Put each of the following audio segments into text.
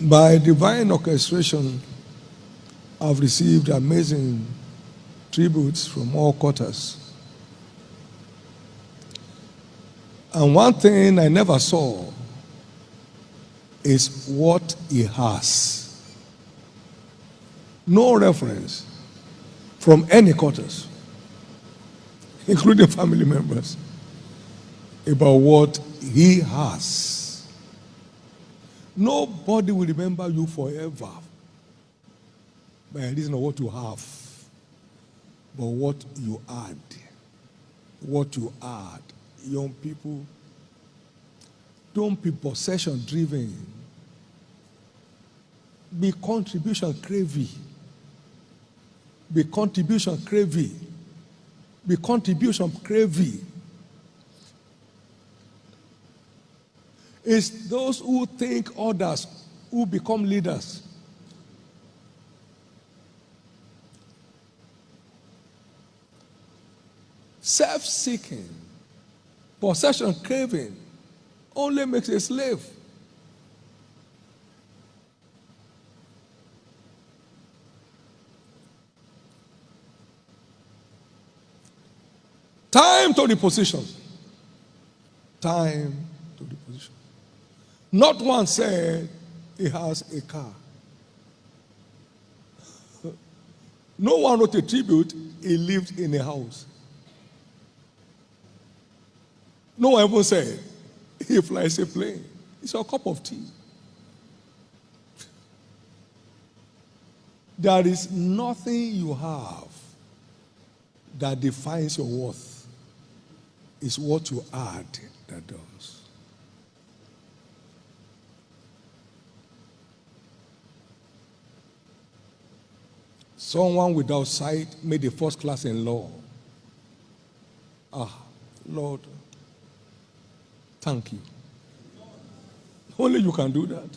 By divine orchestration, I've received amazing tributes from all quarters. And one thing I never saw is what he has. No reference from any quarters, including family members, about what he has. Nobody will remember you forever by reason of what you have, but what you add. What you add. Young people, don't be possession driven. Be contribution craving. Be contribution craving. Be contribution craving. It's those who think others who become leaders. Self-seeking, possession craving only makes a slave. Time to the position. Time to the position. Not one said he has a car. No one wrote a tribute, he lived in a house. No one ever said he flies a plane. It's a cup of tea. There is nothing you have that defines your worth. It's what you add that does. Someone without sight made a first class in law. Lord, thank you. Only you can do that.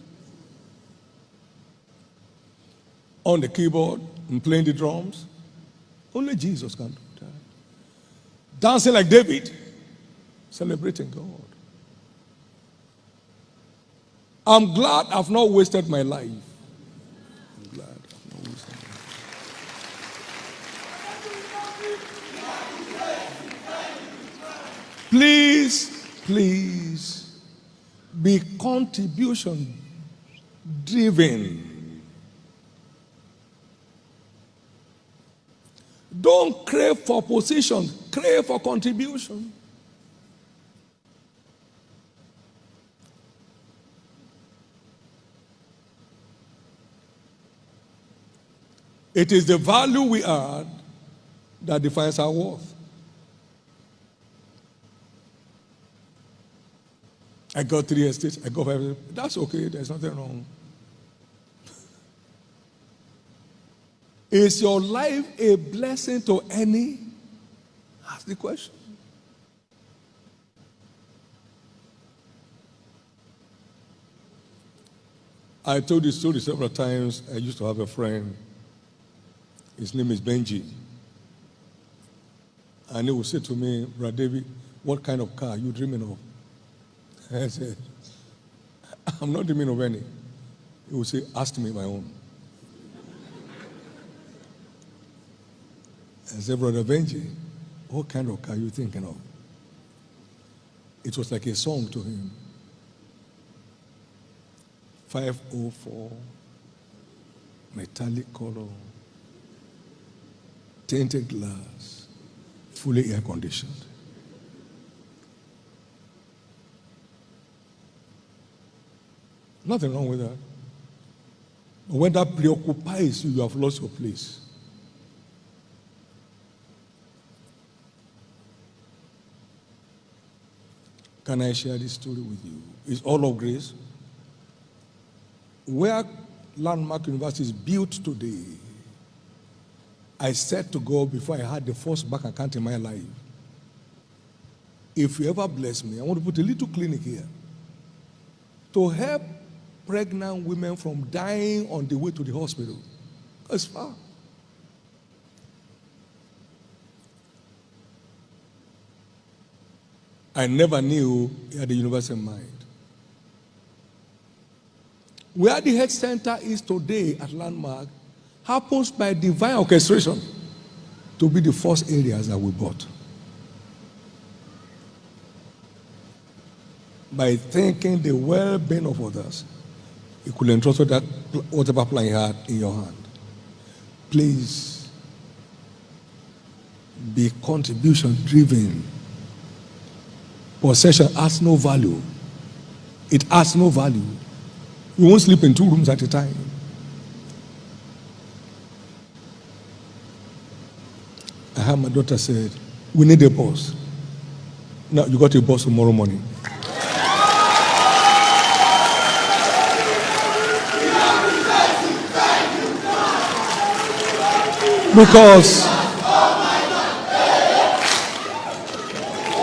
On the keyboard and playing the drums, only Jesus can do that. Dancing like David, celebrating God. I'm glad I've not wasted my life. I'm glad I've not wasted my life. Please be contribution driven. Don't crave for position, crave for contribution. It is the value we add that defines our worth. I got 3 estates, I got 5. That's okay, there's nothing wrong. Is your life a blessing to any? Ask the question. I told this story several times. I used to have a friend. His name is Benji. And he would say to me, Brother David, what kind of car are you dreaming of? I said, I'm not dreaming of any. He would say, ask me my own. I said, Brother Benji, what kind of car are you thinking of? It was like a song to him. 504, metallic color, tinted glass, fully air conditioned. Nothing wrong with that. But when that preoccupies you, you have lost your place. Can I share this story with you? It's all of grace. Where Landmark University is built today, I said to God before I had the first bank account in my life, if you ever bless me, I want to put a little clinic here to help pregnant women from dying on the way to the hospital. It's far. I never knew he had a university in mind. Where the health center is today at Landmark happens by divine orchestration to be the first areas that we bought. By thinking the well-being of others, you could entrust that whatever plan you had in your hand. Please be contribution driven. Possession has no value. It has no value. You won't sleep in 2 rooms at a time. I heard my daughter said, we need a boss. Now you got a boss tomorrow morning. Because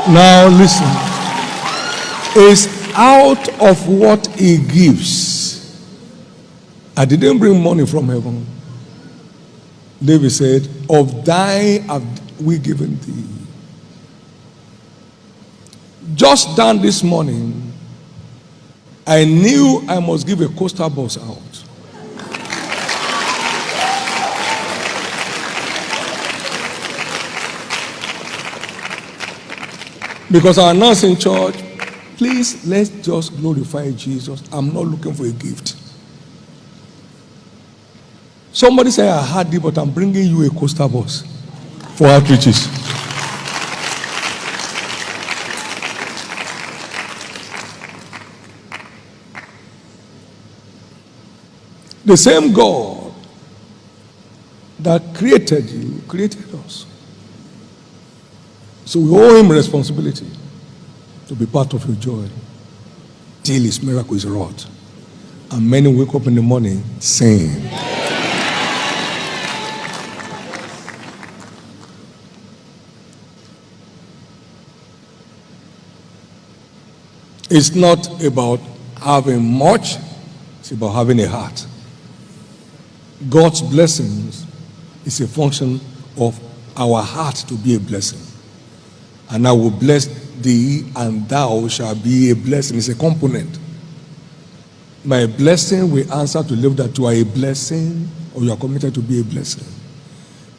now listen, it's out of what he gives. I didn't bring money from heaven. David said, of thine have we given thee. Just done this morning, I knew I must give a coaster bus out. Because our announced in church, please let's just glorify Jesus. I'm not looking for a gift. Somebody said, I had it, but I'm bringing you a coaster bus for outreaches. The same God that created you, created us. So we owe him responsibility to be part of your joy till his miracle is wrought. And many wake up in the morning saying, it's not about having much, it's about having a heart. God's blessings is a function of our heart to be a blessing. And I will bless thee, and thou shalt be a blessing. It's a component. My blessing will answer to live that you are a blessing, or you are committed to be a blessing.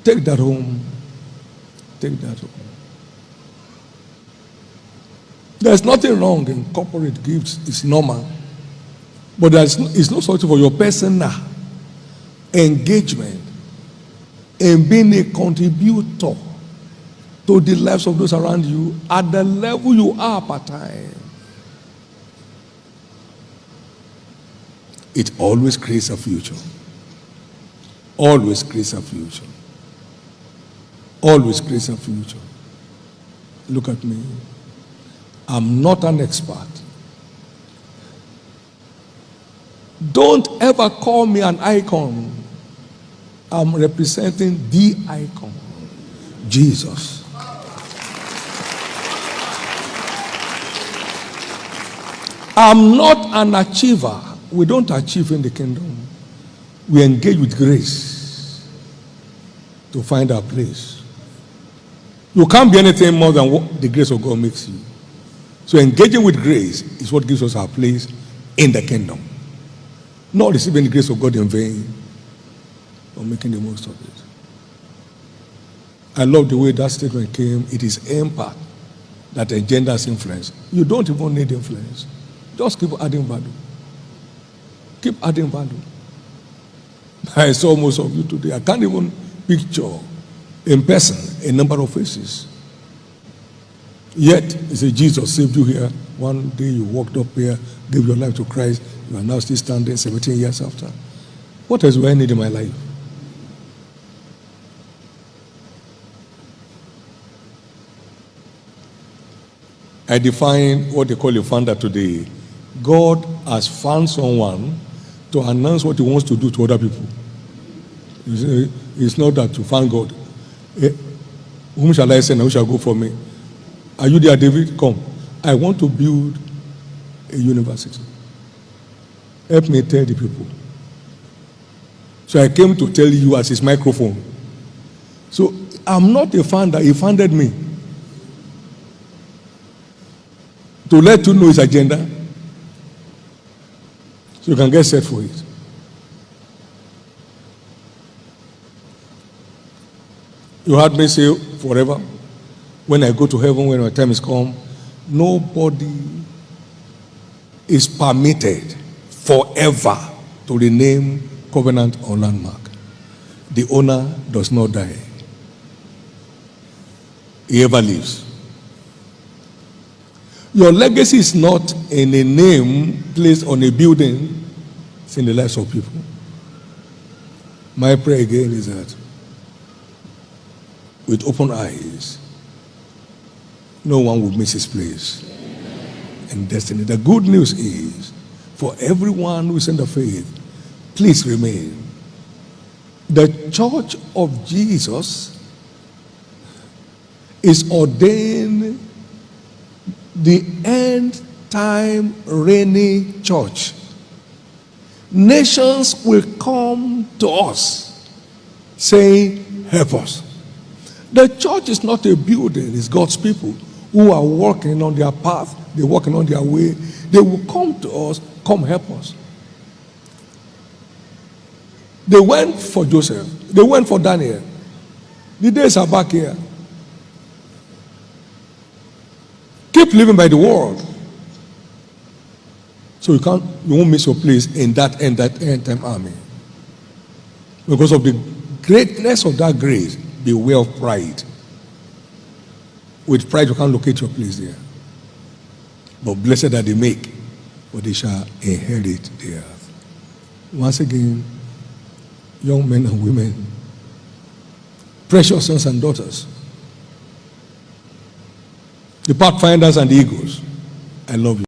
Take that home. Take that home. There's nothing wrong in corporate gifts. It's normal. But it's not something for your personal engagement in being a contributor to the lives of those around you at the level you are part-time. It always creates a future. Always creates a future. Always creates a future. Look at me. I'm not an expert. Don't ever call me an icon. I'm representing the icon, Jesus. I'm not an achiever. We don't achieve in the kingdom. We engage with grace to find our place. You can't be anything more than what the grace of God makes you. So engaging with grace is what gives us our place in the kingdom. Not receiving the grace of God in vain, or making the most of it. I love the way that statement came. It is impact that engenders influence. You don't even need influence. Just keep adding value. Keep adding value. I saw most of you today. I can't even picture in person a number of faces. Yet, you say Jesus saved you here. One day you walked up here, gave your life to Christ. You are now still standing 17 years after. What else do I need in my life? I define what they call a founder today. God has found someone to announce what he wants to do to other people. It's not that to find God. Whom shall I send? Who shall go for me? Are you there, David? Come. I want to build a university. Help me tell the people. So I came to tell you as his microphone. So I'm not a founder. He founded me. To let you know his agenda. So you can get set for it. You heard me say forever. When I go to heaven, when my time is come, nobody is permitted forever to rename covenant or landmark. The owner does not die. He ever lives. Your legacy is not in a name placed on a building, it's in the lives of people. My prayer again is that with open eyes, no one will miss his place in destiny. The good news is, for everyone who is in the faith, please remain. The church of Jesus is ordained the end time reigning church. Nations will come to us saying, help us. The church is not a building, it's God's people who are walking on their path, they're walking on their way. They will come to us, come help us. They went for Joseph, they went for Daniel. The days are back here. Keep living by the word, so you won't miss your place in that end time army. Because of the greatness of that grace, beware of pride. With pride, you can't locate your place there. But blessed are the meek, for they shall inherit the earth. Once again, young men and women, precious sons and daughters, the pathfinders and the eagles, I love you.